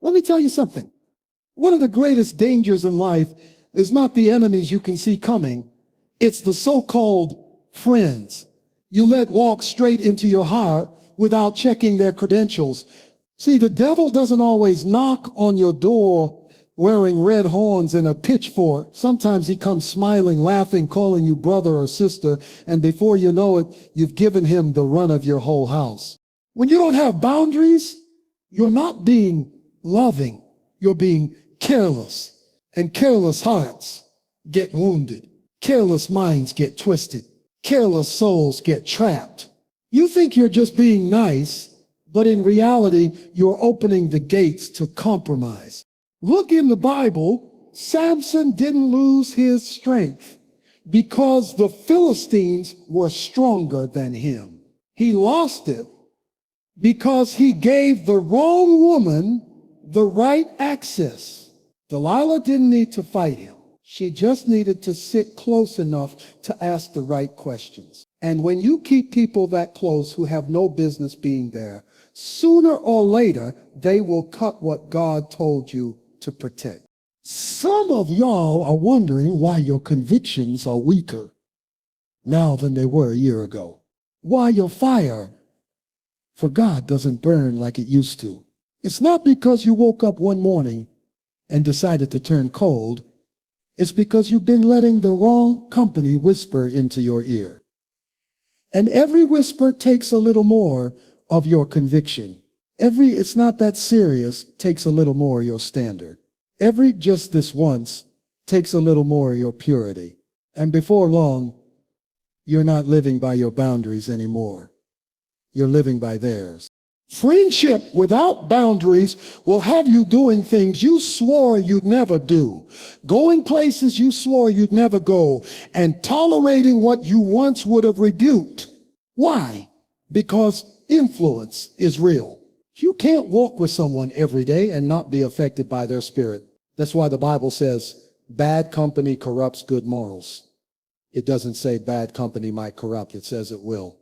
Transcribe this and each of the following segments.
Let me tell you something. One of the greatest dangers in life is not the enemies you can see coming. It's the so-called friends you let walk straight into your heart without checking their credentials. See, the devil doesn't always knock on your door wearing red horns and a pitchfork. Sometimes he comes smiling, laughing, calling you brother or sister, and before you know it, you've given him the run of your whole house. When you don't have boundaries, you're not being loving, you're being careless. And careless hearts get wounded. Careless minds get twisted. Careless souls get trapped. You think you're just being nice, but in reality, you're opening the gates to compromise. Look in the Bible, Samson didn't lose his strength because the Philistines were stronger than him. He lost it because he gave the wrong woman the right access. Delilah didn't need to fight him. She just needed to sit close enough to ask the right questions. And when you keep people that close who have no business being there, sooner or later, they will cut what God told you to protect. Some of y'all are wondering why your convictions are weaker now than they were a year ago. Why your fire for God doesn't burn like it used to. It's not because you woke up one morning and decided to turn cold. It's because you've been letting the wrong company whisper into your ear. And every whisper takes a little more of your conviction. It's not that serious, takes a little more of your standard. Every just this once takes a little more of your purity. And before long, you're not living by your boundaries anymore. You're living by theirs. Friendship without boundaries will have you doing things you swore you'd never do, going places you swore you'd never go, and tolerating what you once would have rebuked. Why? Because influence is real. You can't walk with someone every day and not be affected by their spirit. That's why the Bible says bad company corrupts good morals. It doesn't say bad company might corrupt. It says it will.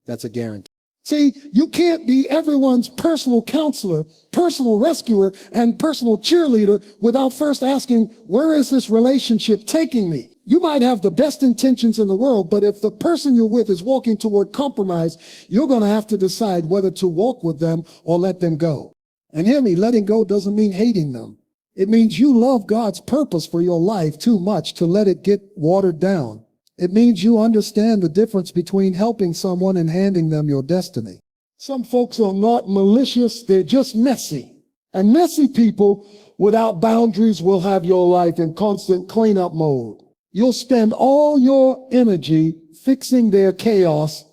That's a guarantee. See, you can't be everyone's personal counselor, personal rescuer, and personal cheerleader without first asking, where is this relationship taking me? You might have the best intentions in the world, but if the person you're with is walking toward compromise, you're going to have to decide whether to walk with them or let them go. And hear me, letting go doesn't mean hating them. It means you love God's purpose for your life too much to let it get watered down. It means you understand the difference between helping someone and handing them your destiny. Some folks are not malicious, they're just messy. And messy people without boundaries will have your life in constant cleanup mode. You'll spend all your energy fixing their chaos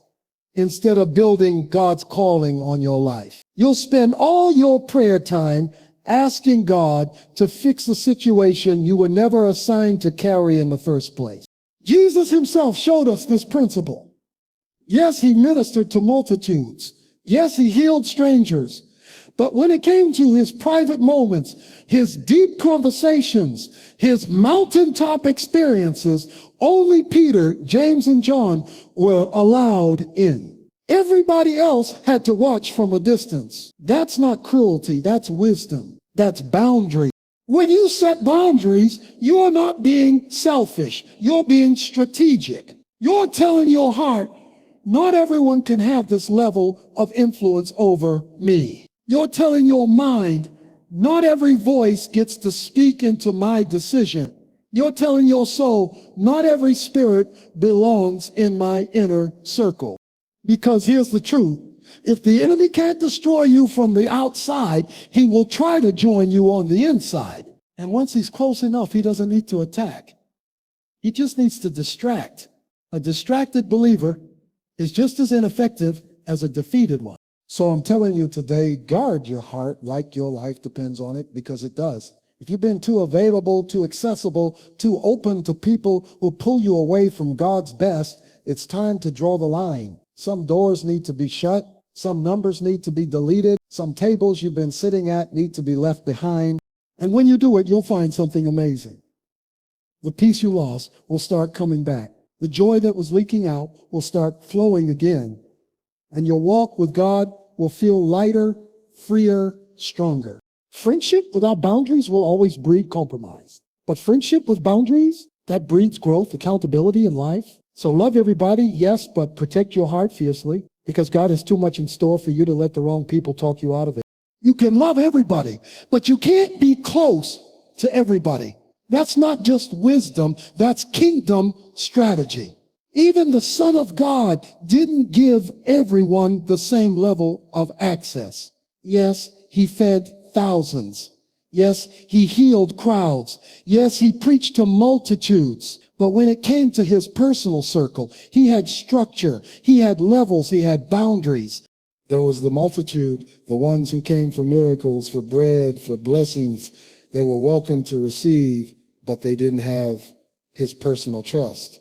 instead of building God's calling on your life. You'll spend all your prayer time asking God to fix a situation you were never assigned to carry in the first place. Jesus himself showed us this principle. Yes, he ministered to multitudes. Yes, he healed strangers. But when it came to his private moments, his deep conversations, his mountaintop experiences, only Peter, James, and John were allowed in. Everybody else had to watch from a distance. That's not cruelty, that's wisdom. That's boundary. When you set boundaries, you're not being selfish. You're being strategic. You're telling your heart, not everyone can have this level of influence over me. You're telling your mind, not every voice gets to speak into my decision. You're telling your soul, not every spirit belongs in my inner circle. Because here's the truth. If the enemy can't destroy you from the outside, he will try to join you on the inside. And once he's close enough, he doesn't need to attack. He just needs to distract. A distracted believer is just as ineffective as a defeated one. So I'm telling you today, guard your heart like your life depends on it, because it does. If you've been too available, too accessible, too open to people who pull you away from God's best, it's time to draw the line. Some doors need to be shut. Some numbers need to be deleted. Some tables you've been sitting at need to be left behind. And when you do it, you'll find something amazing. The peace you lost will start coming back. The joy that was leaking out will start flowing again. And your walk with God will feel lighter, freer, stronger. Friendship without boundaries will always breed compromise. But friendship with boundaries, that breeds growth, accountability in life. So love everybody, yes, but protect your heart fiercely because God has too much in store for you to let the wrong people talk you out of it. You can love everybody, but you can't be close to everybody. That's not just wisdom, that's kingdom strategy. Even the Son of God didn't give everyone the same level of access. Yes, he fed thousands. Yes, he healed crowds. Yes, he preached to multitudes. But when it came to his personal circle, he had structure, he had levels, he had boundaries. There was the multitude, the ones who came for miracles, for bread, for blessings. They were welcome to receive, but they didn't have his personal trust.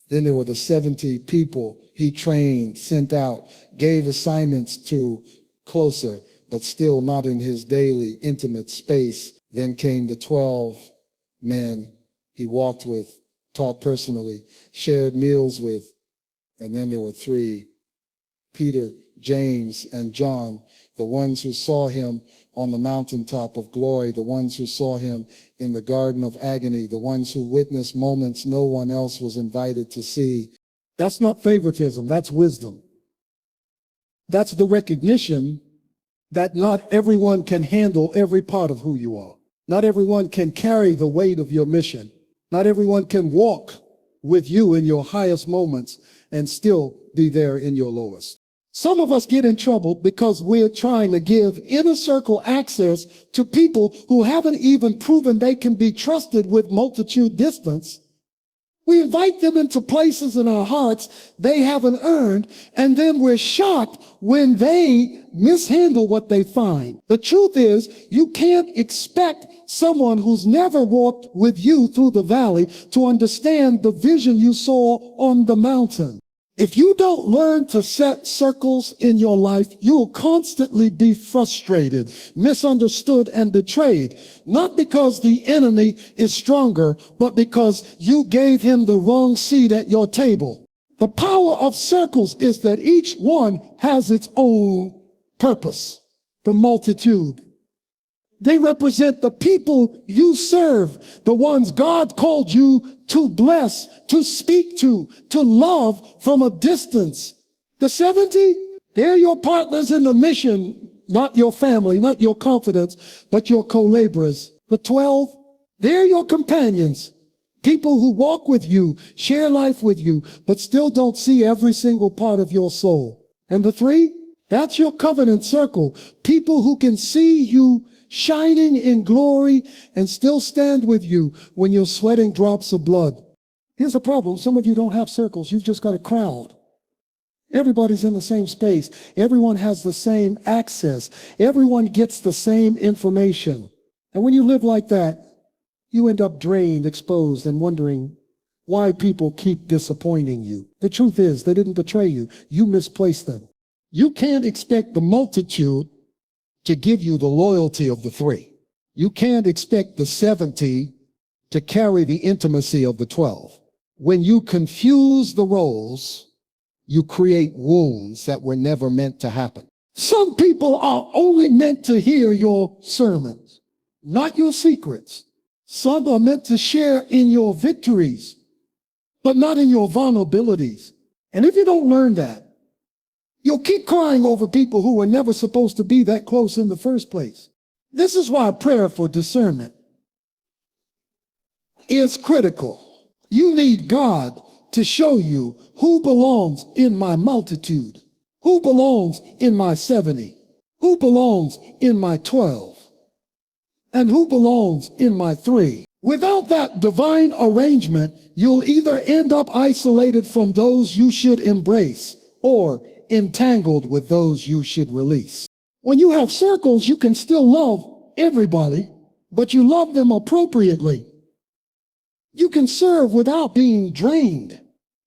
Then there were the 70 people he trained, sent out, gave assignments to closer, but still not in his daily intimate space. Then came the 12 men he walked with, taught personally, shared meals with. And then there were 3, Peter, James, and John, the ones who saw him on the mountaintop of glory, the ones who saw him in the garden of agony, the ones who witnessed moments no one else was invited to see. That's not favoritism, that's wisdom. That's the recognition that not everyone can handle every part of who you are. Not everyone can carry the weight of your mission. Not everyone can walk with you in your highest moments and still be there in your lowest. Some of us get in trouble because we're trying to give inner circle access to people who haven't even proven they can be trusted with multitude distance. We invite them into places in our hearts they haven't earned, and then we're shocked when they mishandle what they find. The truth is, you can't expect someone who's never walked with you through the valley to understand the vision you saw on the mountain. If you don't learn to set circles in your life, you'll constantly be frustrated, misunderstood, and betrayed. Not because the enemy is stronger, but because you gave him the wrong seat at your table. The power of circles is that each one has its own purpose. The multitude. They represent the people you serve, the ones God called you to bless, to speak to love from a distance. The 70, they're your partners in the mission, not your family, not your confidence, but your co-laborers. The 12, they're your companions, people who walk with you, share life with you, but still don't see every single part of your soul. And the 3, that's your covenant circle, people who can see you shining in glory and still stand with you when you're sweating drops of blood. Here's the problem. Some of you don't have circles. You've just got a crowd. Everybody's in the same space. Everyone has the same access. Everyone gets the same information. And when you live like that, you end up drained, exposed, and wondering why people keep disappointing you. The truth is, they didn't betray you. You misplaced them. You can't expect the multitude to give you the loyalty of the 3. You can't expect the 70 to carry the intimacy of the 12. When you confuse the roles, you create wounds that were never meant to happen. Some people are only meant to hear your sermons, not your secrets. Some are meant to share in your victories, but not in your vulnerabilities. And if you don't learn that, you'll keep crying over people who were never supposed to be that close in the first place. This is why prayer for discernment is critical. You need God to show you who belongs in my multitude, who belongs in my 70, who belongs in my 12, and who belongs in my 3. Without that divine arrangement, you'll either end up isolated from those you should embrace or entangled with those you should release. When you have circles, you can still love everybody, but you love them appropriately. You can serve without being drained.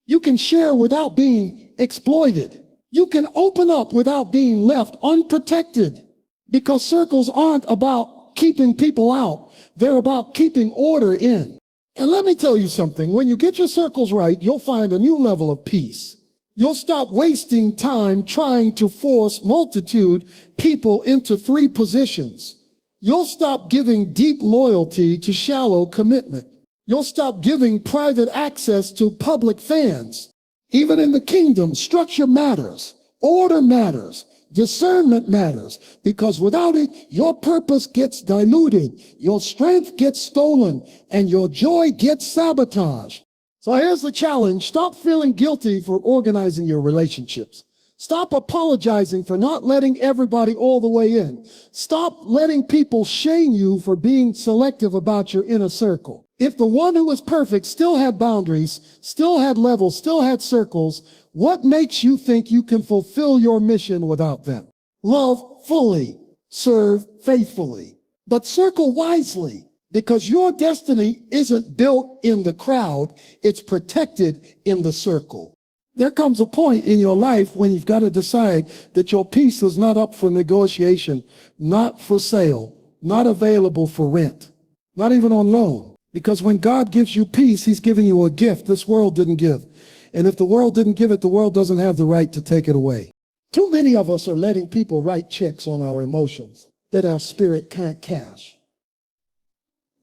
You can share without being exploited. You can open up without being left unprotected, because circles aren't about keeping people out. They're about keeping order in. And let me tell you something. When you get your circles right, you'll find a new level of peace. You'll stop wasting time trying to force multitude people into 3 positions. You'll stop giving deep loyalty to shallow commitment. You'll stop giving private access to public fans. Even in the kingdom, structure matters, order matters, discernment matters, because without it, your purpose gets diluted, your strength gets stolen, and your joy gets sabotaged. So here's the challenge. Stop feeling guilty for organizing your relationships. Stop apologizing for not letting everybody all the way in. Stop letting people shame you for being selective about your inner circle. If the one who was perfect still had boundaries, still had levels, still had circles, what makes you think you can fulfill your mission without them? Love fully, serve faithfully, but circle wisely, because your destiny isn't built in the crowd, it's protected in the circle. There comes a point in your life when you've got to decide that your peace is not up for negotiation, not for sale, not available for rent, not even on loan. Because when God gives you peace, he's giving you a gift this world didn't give. And if the world didn't give it, the world doesn't have the right to take it away. Too many of us are letting people write checks on our emotions that our spirit can't cash.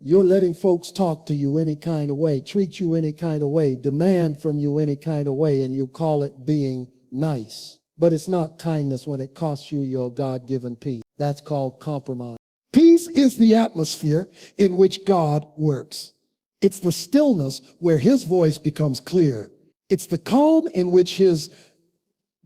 You're letting folks talk to you any kind of way, treat you any kind of way, demand from you any kind of way, and you call it being nice. But it's not kindness when it costs you your God-given peace. That's called compromise. Peace is the atmosphere in which God works. It's the stillness where his voice becomes clear. It's the calm in which his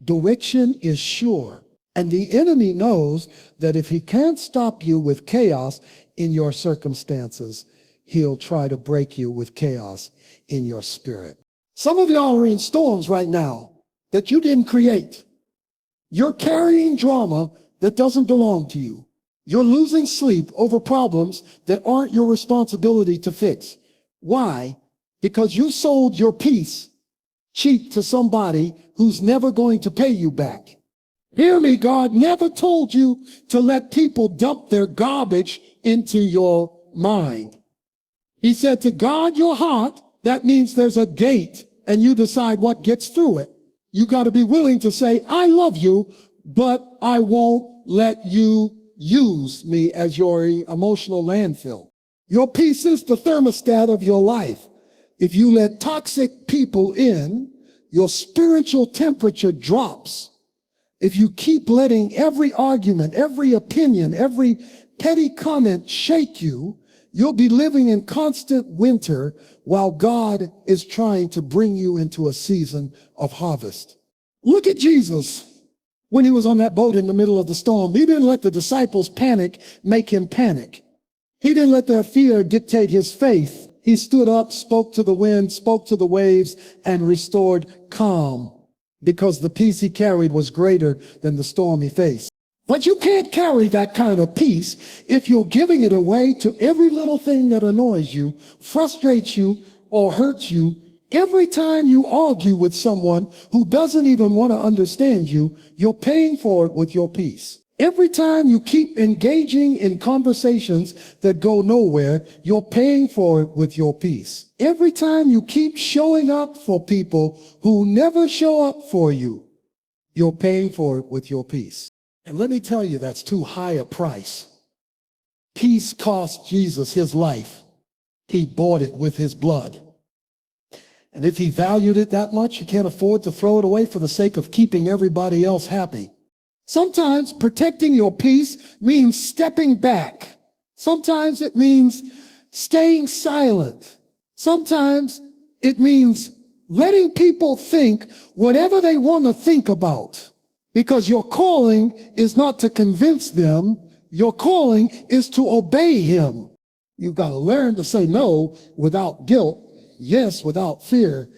direction is sure. And the enemy knows that if he can't stop you with chaos in your circumstances, he'll try to break you with chaos in your spirit. Some of y'all are in storms right now that you didn't create. You're carrying drama that doesn't belong to you. You're losing sleep over problems that aren't your responsibility to fix. Why? Because you sold your peace cheap to somebody who's never going to pay you back. Hear me, God never told you to let people dump their garbage into your mind. He said to guard your heart, that means there's a gate and you decide what gets through it. You got to be willing to say, I love you, but I won't let you use me as your emotional landfill. Your peace is the thermostat of your life. If you let toxic people in, your spiritual temperature drops. If you keep letting every argument, every opinion, every petty comment shake you, you'll be living in constant winter while God is trying to bring you into a season of harvest. Look at Jesus when he was on that boat in the middle of the storm. He didn't let the disciples panic make him panic. He didn't let their fear dictate his faith. He stood up, spoke to the wind, spoke to the waves, and restored calm, because the peace he carried was greater than the storm he faced. But you can't carry that kind of peace if you're giving it away to every little thing that annoys you, frustrates you, or hurts you. Every time you argue with someone who doesn't even want to understand you, you're paying for it with your peace. Every time you keep engaging in conversations that go nowhere, you're paying for it with your peace. Every time you keep showing up for people who never show up for you, you're paying for it with your peace. And let me tell you, that's too high a price. Peace cost Jesus his life. He bought it with his blood. And if he valued it that much, he can't afford to throw it away for the sake of keeping everybody else happy. Sometimes protecting your peace means stepping back. Sometimes it means staying silent. Sometimes it means letting people think whatever they want to think about. Because your calling is not to convince them. Your calling is to obey him. You've got to learn to say no without guilt, yes without fear,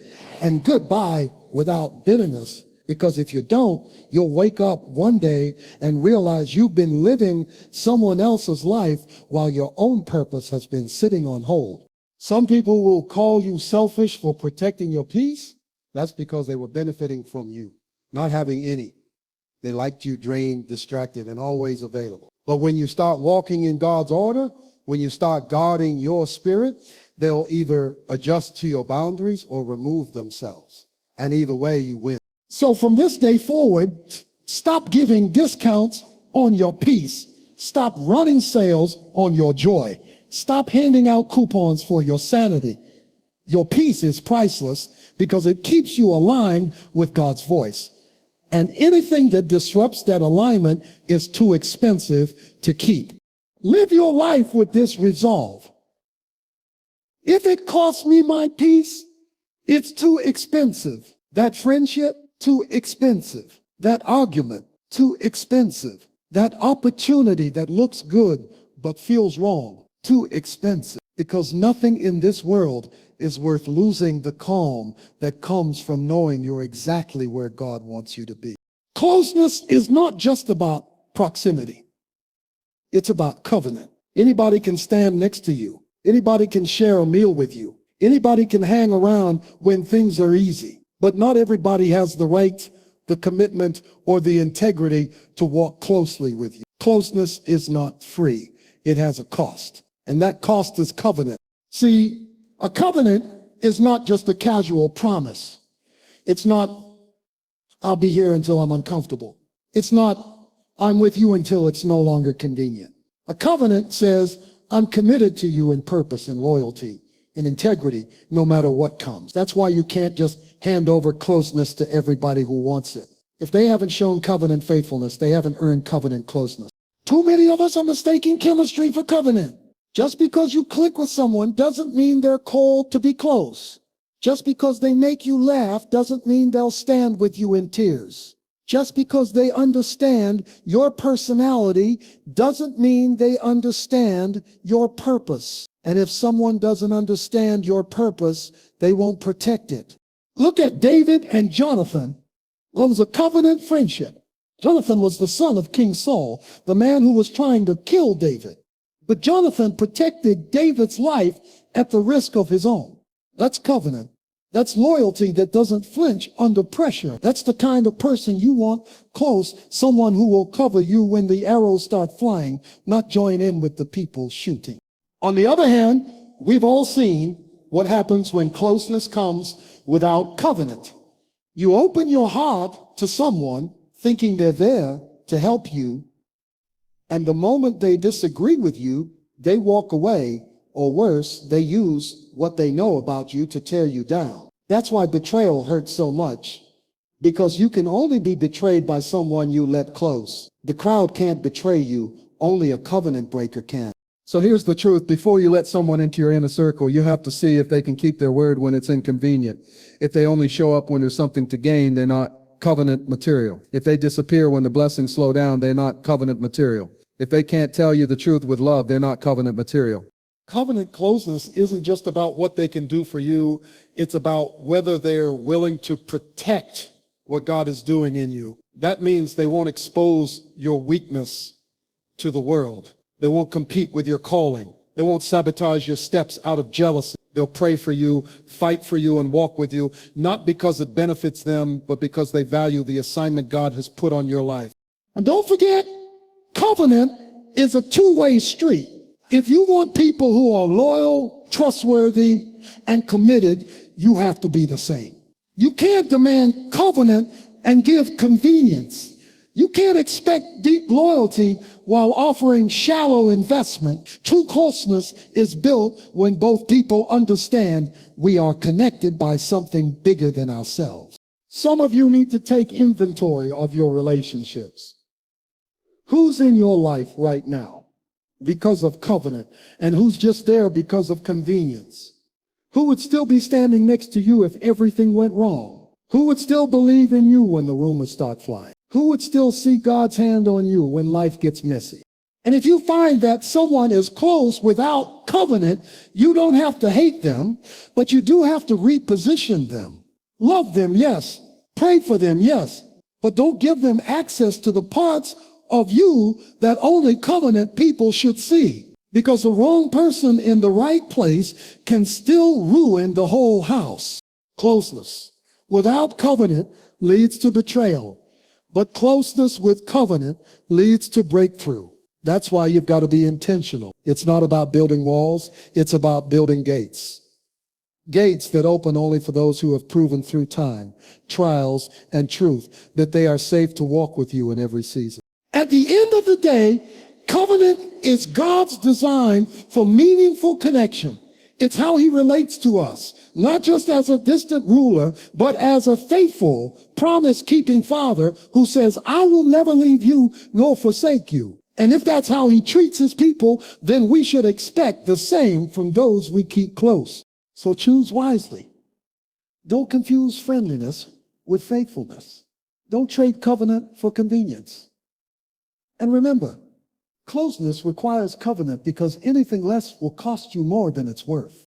and goodbye without bitterness. Because if you don't, you'll wake up one day and realize you've been living someone else's life while your own purpose has been sitting on hold. Some people will call you selfish for protecting your peace. That's because they were benefiting from you, not having any. They liked you drained, distracted, and always available. But when you start walking in God's order, when you start guarding your spirit, they'll either adjust to your boundaries or remove themselves. And either way, you win. So from this day forward, stop giving discounts on your peace. Stop running sales on your joy. Stop handing out coupons for your sanity. Your peace is priceless because it keeps you aligned with God's voice. And anything that disrupts that alignment is too expensive to keep. Live your life with this resolve. If it costs me my peace, it's too expensive. That friendship, too expensive. That argument, too expensive. That opportunity that looks good but feels wrong, too expensive. Because nothing in this world is worth losing the calm that comes from knowing you're exactly where God wants you to be. Closeness is not just about proximity. It's about covenant. Anybody can stand next to you. Anybody can share a meal with you. Anybody can hang around when things are easy. But not everybody has the right, the commitment, or the integrity to walk closely with you. Closeness is not free. It has a cost. And that cost is covenant. See, a covenant is not just a casual promise. It's not, I'll be here until I'm uncomfortable. It's not, I'm with you until it's no longer convenient. A covenant says, I'm committed to you in purpose and loyalty and integrity, no matter what comes. That's why you can't just hand over closeness to everybody who wants it. If they haven't shown covenant faithfulness, they haven't earned covenant closeness. Too many of us are mistaking chemistry for covenant. Just because you click with someone doesn't mean they're called to be close. Just because they make you laugh doesn't mean they'll stand with you in tears. Just because they understand your personality doesn't mean they understand your purpose. And if someone doesn't understand your purpose, they won't protect it. Look at David and Jonathan. Well, it was a covenant friendship. Jonathan was the son of King Saul, the man who was trying to kill David. But Jonathan protected David's life at the risk of his own. That's covenant. That's loyalty that doesn't flinch under pressure. That's the kind of person you want close, someone who will cover you when the arrows start flying, not join in with the people shooting. On the other hand, we've all seen what happens when closeness comes without covenant. You open your heart to someone thinking they're there to help you, and the moment they disagree with you, they walk away, or worse, they use what they know about you to tear you down. That's why betrayal hurts so much, because you can only be betrayed by someone you let close. The crowd can't betray you, only a covenant breaker can. So here's the truth. Before you let someone into your inner circle, you have to see if they can keep their word when it's inconvenient. If they only show up when there's something to gain, they're not covenant material. If they disappear when the blessings slow down, they're not covenant material. If they can't tell you the truth with love, they're not covenant material. Covenant closeness isn't just about what they can do for you. It's about whether they're willing to protect what God is doing in you. That means they won't expose your weakness to the world. They won't compete with your calling. They won't sabotage your steps out of jealousy. They'll pray for you, fight for you, and walk with you, not because it benefits them, but because they value the assignment God has put on your life. And don't forget, covenant is a two-way street. If you want people who are loyal, trustworthy, and committed, you have to be the same. You can't demand covenant and give convenience. You can't expect deep loyalty while offering shallow investment. True closeness is built when both people understand we are connected by something bigger than ourselves. Some of you need to take inventory of your relationships. Who's in your life right now because of covenant, and who's just there because of convenience? Who would still be standing next to you if everything went wrong? Who would still believe in you when the rumors start flying? Who would still see God's hand on you when life gets messy? And if you find that someone is close without covenant, you don't have to hate them, but you do have to reposition them. Love them, yes. Pray for them, yes. But don't give them access to the parts of you that only covenant people should see. Because the wrong person in the right place can still ruin the whole house. Closeness without covenant leads to betrayal. But closeness with covenant leads to breakthrough. That's why you've got to be intentional. It's not about building walls. It's about building gates. Gates that open only for those who have proven through time, trials, and truth that they are safe to walk with you in every season. At the end of the day, Covenant is God's design for meaningful connection. It's how he relates to us, not just as a distant ruler, but as a faithful, promise-keeping father who says, I will never leave you nor forsake you. And if that's how he treats his people, then we should expect the same from those we keep close. So choose wisely. Don't confuse friendliness with faithfulness. Don't trade covenant for convenience. And remember, closeness requires covenant because anything less will cost you more than it's worth.